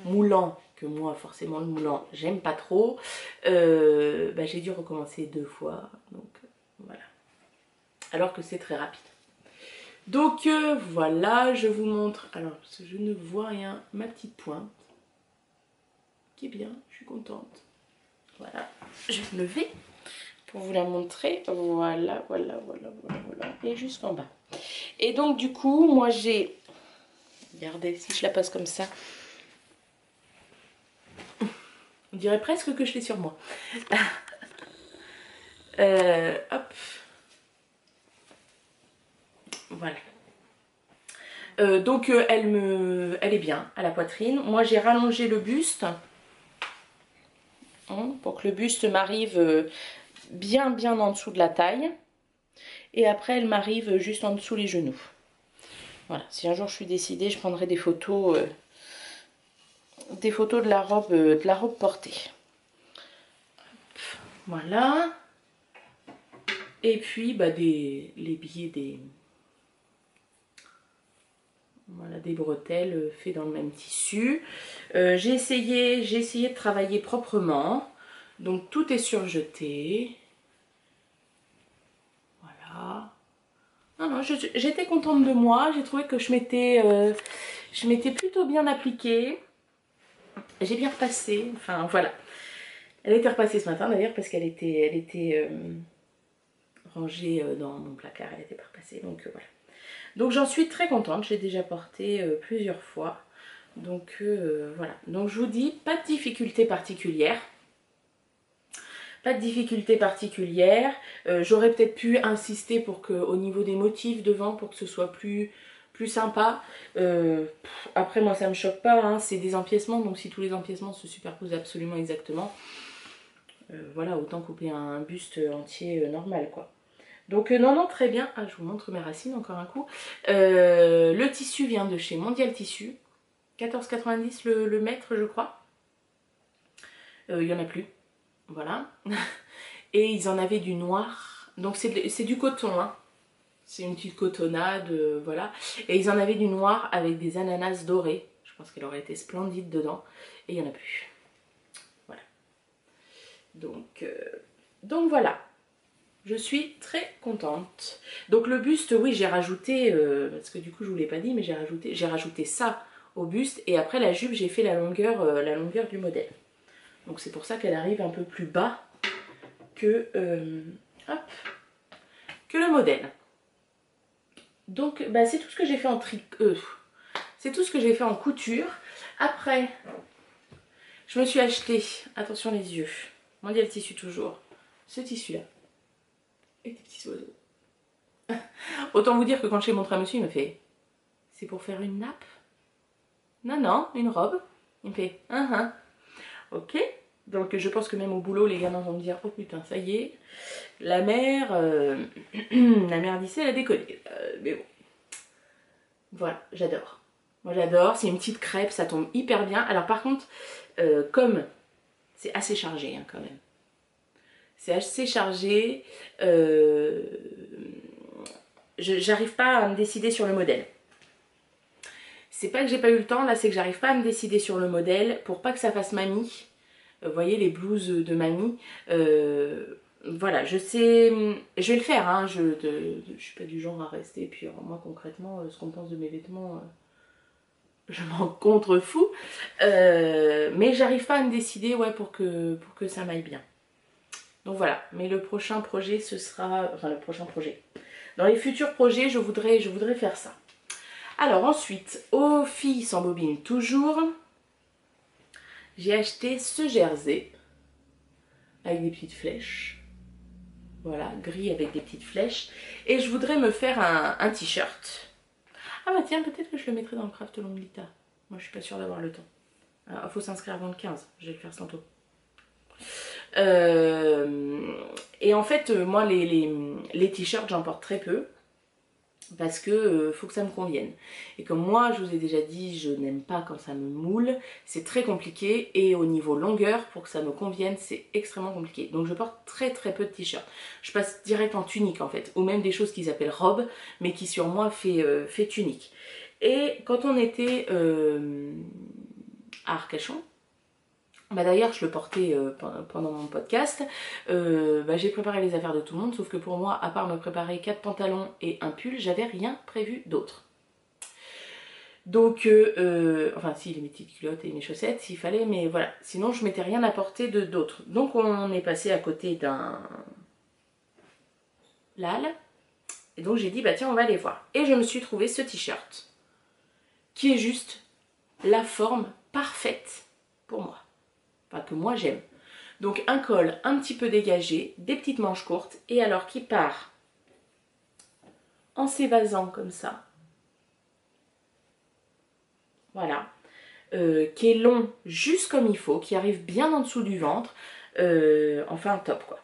moulant, que moi forcément le moulant j'aime pas trop, bah, j'ai dû recommencer 2 fois, donc voilà. Alors que c'est très rapide. Donc voilà, je vous montre, alors parce que je ne vois rien, ma petite pointe, qui est bien, je suis contente. Voilà, je vais me lever pour vous la montrer, voilà, et jusqu'en bas. Et donc du coup, moi j'ai, regardez, si je la passe comme ça, on dirait presque que je l'ai sur moi. Hop, voilà. Donc elle est bien à la poitrine. Moi j'ai rallongé le buste, hein, pour que le buste m'arrive bien en dessous de la taille. Et après elle m'arrive juste en dessous les genoux. Voilà, si un jour je suis décidée, je prendrai des photos de la robe portée. Voilà. Et puis bah, les billets voilà, des bretelles fait dans le même tissu. J'ai essayé de travailler proprement. Donc tout est surjeté. Voilà. Non, j'étais contente de moi. J'ai trouvé que je m'étais plutôt bien appliquée. J'ai bien repassé. Enfin voilà. Elle était repassée ce matin d'ailleurs parce qu'elle était rangée dans mon placard. Elle était pas repassée. Donc voilà. Donc j'en suis très contente. J'ai déjà porté plusieurs fois. Donc voilà. Donc je vous dis, pas de difficulté particulière. Pas de difficulté particulière. J'aurais peut-être pu insister pour que, au niveau des motifs devant, pour que ce soit plus sympa. Après moi ça me choque pas, hein, c'est des empiècements, donc si tous les empiècements se superposent absolument exactement, voilà, autant couper un buste entier normal quoi. Donc non, très bien. Ah, je vous montre mes racines encore un coup. Le tissu vient de chez Mondial Tissu, 14,90 le mètre je crois. Il n'y en a plus. Voilà. Et ils en avaient du noir. Donc c'est du coton, hein. C'est une petite cotonnade, voilà. Et ils en avaient du noir avec des ananas dorés. Je pense qu'elle aurait été splendide dedans. Et il n'y en a plus. Voilà. Donc voilà. Je suis très contente. Donc le buste, oui, j'ai rajouté, parce que du coup je vous l'ai pas dit, mais j'ai rajouté ça au buste. Et après la jupe, j'ai fait la longueur du modèle. Donc c'est pour ça qu'elle arrive un peu plus bas que le modèle. Donc bah, c'est tout ce que j'ai fait en c'est tout ce que j'ai fait en couture. Après, je me suis acheté, attention les yeux, Mondial Tissu toujours, ce tissu là, et des petits oiseaux. Autant vous dire que quand je l'ai montré à monsieur, il me fait, c'est pour faire une nappe? Non, une robe. Il me fait, ok. Donc je pense que même au boulot, les gamins vont me dire, oh putain, ça y est, la mère, la mère d'ici, elle a déconné. Mais bon, voilà, j'adore. Moi j'adore, c'est une petite crêpe, ça tombe hyper bien. Alors par contre, comme c'est assez chargé hein, quand même. C'est assez chargé, j'arrive pas à me décider sur le modèle. C'est pas que j'ai pas eu le temps, là c'est que j'arrive pas à me décider sur le modèle pour pas que ça fasse mamie. Vous voyez les blouses de mamie. Voilà, je sais, je vais le faire, hein, je suis pas du genre à rester, puis alors, moi concrètement, ce qu'on pense de mes vêtements, je m'en contrefous, mais j'arrive pas à me décider ouais, pour que ça m'aille bien. Donc voilà, mais le prochain projet ce sera, enfin le prochain projet. Dans les futurs projets, je voudrais faire ça. Alors ensuite, aux filles sans bobine toujours, j'ai acheté ce jersey avec des petites flèches. Voilà, gris avec des petites flèches. Et je voudrais me faire un t-shirt. Ah bah tiens, peut-être que je le mettrai dans le craft Longlita. Moi je suis pas sûre d'avoir le temps. Il faut s'inscrire avant le 15, je vais le faire tantôt. Et en fait, moi les t-shirts j'en porte très peu. Parce que faut que ça me convienne. Et comme moi, je vous ai déjà dit, je n'aime pas quand ça me moule. C'est très compliqué. Et au niveau longueur, pour que ça me convienne, c'est extrêmement compliqué. Donc je porte très très peu de t-shirts. Je passe direct en tunique en fait. Ou même des choses qu'ils appellent robes, mais qui sur moi fait tunique. Et quand on était à Arcachon, bah d'ailleurs je le portais pendant mon podcast, j'ai préparé les affaires de tout le monde, sauf que pour moi, à part me préparer 4 pantalons et un pull, j'avais rien prévu d'autre. Donc, enfin si, mes petites culottes et mes chaussettes s'il fallait, mais voilà, sinon je m'étais rien apporté d'autre. Donc on est passé à côté d'un Lal, et donc j'ai dit bah tiens on va aller voir. Et je me suis trouvé ce t-shirt, qui est juste la forme parfaite pour moi. Enfin, que moi j'aime. Donc un col un petit peu dégagé, des petites manches courtes, et alors qui part en s'évasant comme ça. Voilà. Qui est long juste comme il faut, qui arrive bien en dessous du ventre. Enfin top quoi.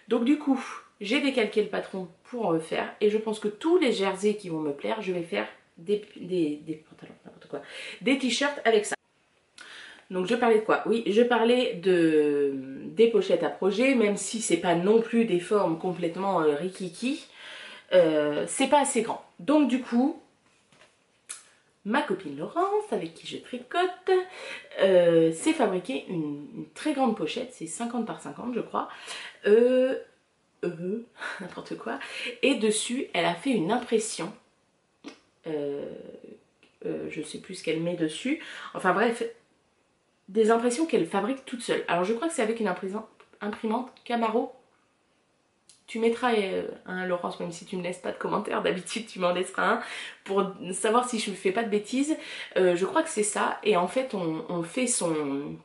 Donc du coup, j'ai décalqué le patron pour en faire, et je pense que tous les jerseys qui vont me plaire, je vais faire des pantalons, n'importe quoi, des t-shirts avec ça. Donc je parlais de quoi? Oui, je parlais des pochettes à projet, même si c'est pas non plus des formes complètement rikiki, c'est pas assez grand. Donc du coup, ma copine Laurence, avec qui je tricote, s'est fabriqué une très grande pochette, c'est 50 par 50 je crois, n'importe quoi, et dessus elle a fait une impression, je sais plus ce qu'elle met dessus, enfin bref, des impressions qu'elle fabrique toute seule. Alors je crois que c'est avec une imprimante Camaro. Tu mettras un Laurence, même si tu ne me laisses pas de commentaires, d'habitude tu m'en laisseras un, pour savoir si je ne fais pas de bêtises. Je crois que c'est ça, et en fait on fait son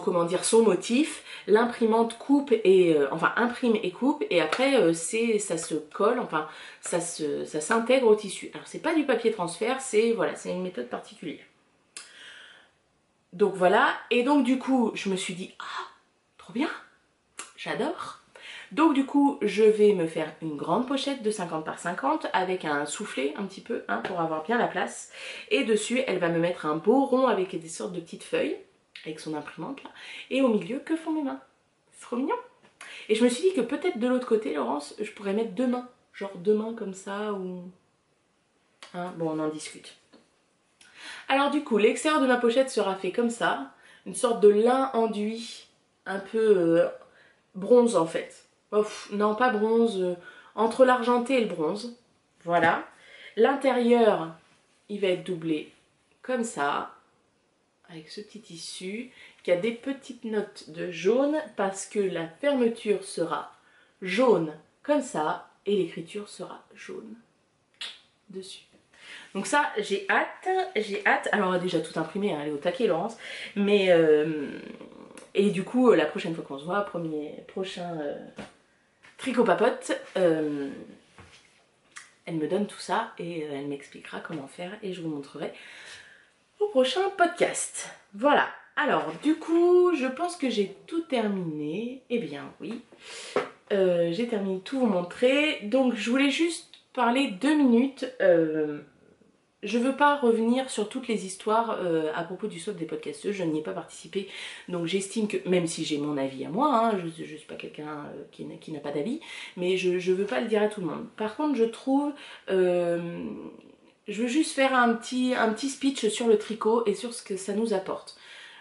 comment dire, son motif, l'imprimante coupe et enfin imprime et coupe, et après ça se colle, enfin ça s'intègre au tissu. Alors c'est pas du papier transfert, c'est voilà, c'est une méthode particulière. Donc voilà, et donc du coup je me suis dit ah trop bien, j'adore. Donc du coup je vais me faire une grande pochette de 50 par 50 avec un soufflet un petit peu pour avoir bien la place, et dessus elle va me mettre un beau rond avec des sortes de petites feuilles avec son imprimante là, et au milieu que font mes mains. C'est trop mignon. Et je me suis dit que peut-être de l'autre côté, Laurence, je pourrais mettre 2 mains, genre 2 mains comme ça, ou bon on en discute. Alors du coup, l'extérieur de ma pochette sera fait comme ça, une sorte de lin enduit, un peu bronze en fait. Non, pas bronze, entre l'argenté et le bronze. Voilà. L'intérieur, il va être doublé comme ça, avec ce petit tissu, qui a des petites notes de jaune, parce que la fermeture sera jaune comme ça, et l'écriture sera jaune dessus. Donc ça, j'ai hâte. Alors on a déjà tout imprimé, elle est au taquet Laurence. Mais, et du coup, la prochaine fois qu'on se voit, prochain tricot papote, elle me donne tout ça et elle m'expliquera comment faire, et je vous montrerai au prochain podcast. Voilà, alors du coup, je pense que j'ai tout terminé. Eh bien oui, j'ai terminé de tout vous montrer. Donc je voulais juste parler 2 minutes. Je veux pas revenir sur toutes les histoires à propos du saut des podcasteuses, je n'y ai pas participé, donc j'estime que, même si j'ai mon avis à moi, je suis pas quelqu'un qui n'a pas d'avis, mais je veux pas le dire à tout le monde. Par contre, je trouve, je veux juste faire un petit speech sur le tricot et sur ce que ça nous apporte.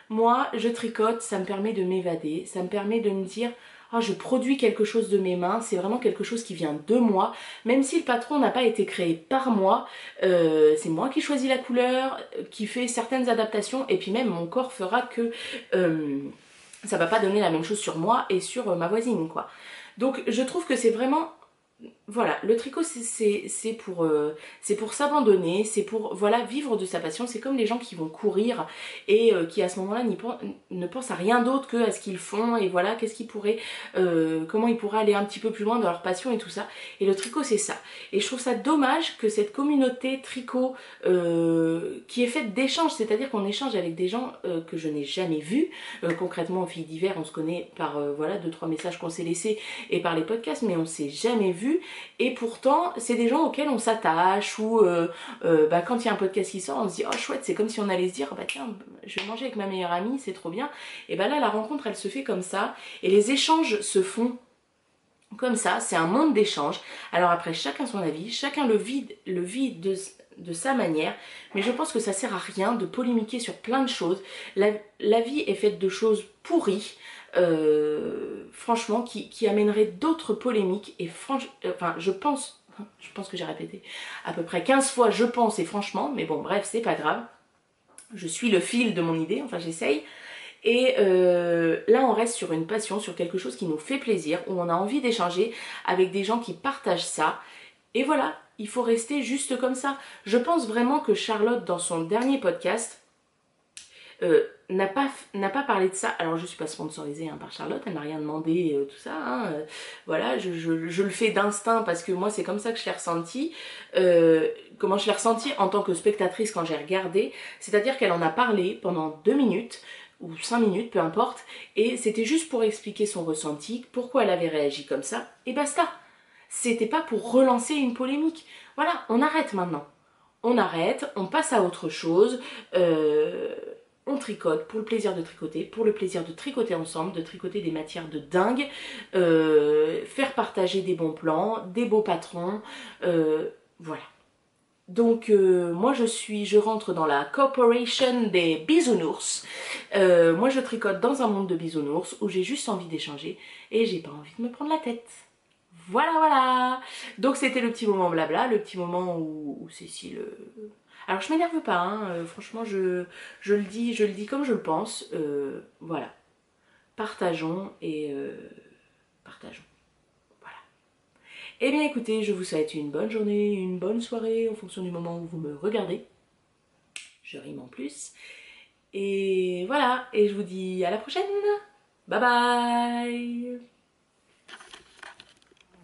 Moi, je tricote, ça me permet de m'évader, ça me permet de me dire... Oh, je produis quelque chose de mes mains, c'est vraiment quelque chose qui vient de moi, même si le patron n'a pas été créé par moi, c'est moi qui choisis la couleur, qui fait certaines adaptations, et puis même mon corps fera que ça va pas donner la même chose sur moi et sur ma voisine, quoi. Donc je trouve que c'est vraiment... Voilà, le tricot c'est pour s'abandonner, c'est pour voilà vivre de sa passion. C'est comme les gens qui vont courir et qui à ce moment-là ne pensent à rien d'autre que à ce qu'ils font et voilà qu'est-ce qu'ils pourraient, comment ils pourraient aller un petit peu plus loin dans leur passion et tout ça. Et le tricot c'est ça. Et je trouve ça dommage que cette communauté tricot qui est faite d'échanges, c'est-à-dire qu'on échange avec des gens que je n'ai jamais vus. Concrètement, en filles d'hiver, on se connaît par voilà 2-3 messages qu'on s'est laissés et par les podcasts, mais on s'est jamais vus. Et pourtant c'est des gens auxquels on s'attache ou quand il y a un podcast qui sort on se dit oh chouette, c'est comme si on allait se dire bah tiens je vais manger avec ma meilleure amie, c'est trop bien. Et bah là la rencontre elle se fait comme ça et les échanges se font comme ça, c'est un monde d'échanges. Alors après chacun son avis, chacun le vit de sa manière, mais je pense que ça sert à rien de polémiquer sur plein de choses. La vie est faite de choses pourries, franchement, qui amèneraient d'autres polémiques. Et enfin, je pense que j'ai répété à peu près 15 fois je pense et franchement, mais bon bref, c'est pas grave. Je suis le fil de mon idée, enfin j'essaye. Et là on reste sur une passion, sur quelque chose qui nous fait plaisir, où on a envie d'échanger avec des gens qui partagent ça. Et voilà, il faut rester juste comme ça. Je pense vraiment que Charlotte, dans son dernier podcast, n'a pas parlé de ça. Alors je suis pas sponsorisée par Charlotte, elle m'a rien demandé, tout ça. Voilà, je le fais d'instinct parce que moi c'est comme ça que je l'ai ressenti. Comment je l'ai ressenti en tant que spectatrice quand j'ai regardé, c'est-à-dire qu'elle en a parlé pendant 2 minutes ou 5 minutes, peu importe, et c'était juste pour expliquer son ressenti, pourquoi elle avait réagi comme ça, et basta. C'était pas pour relancer une polémique. Voilà, on arrête maintenant. On arrête, on passe à autre chose, on tricote pour le plaisir de tricoter, pour le plaisir de tricoter ensemble, de tricoter des matières de dingue, faire partager des bons plans, des beaux patrons, voilà. Donc moi je rentre dans la corporation des bisounours. Moi je tricote dans un monde de bisounours où j'ai juste envie d'échanger et j'ai pas envie de me prendre la tête. Voilà voilà. Donc c'était le petit moment blabla, le petit moment où Cécile... Alors je m'énerve pas, franchement je le dis comme je le pense. Voilà. Partageons et partageons. Eh bien écoutez, je vous souhaite une bonne journée, une bonne soirée en fonction du moment où vous me regardez. Je rime en plus. Et voilà, et je vous dis à la prochaine. Bye bye.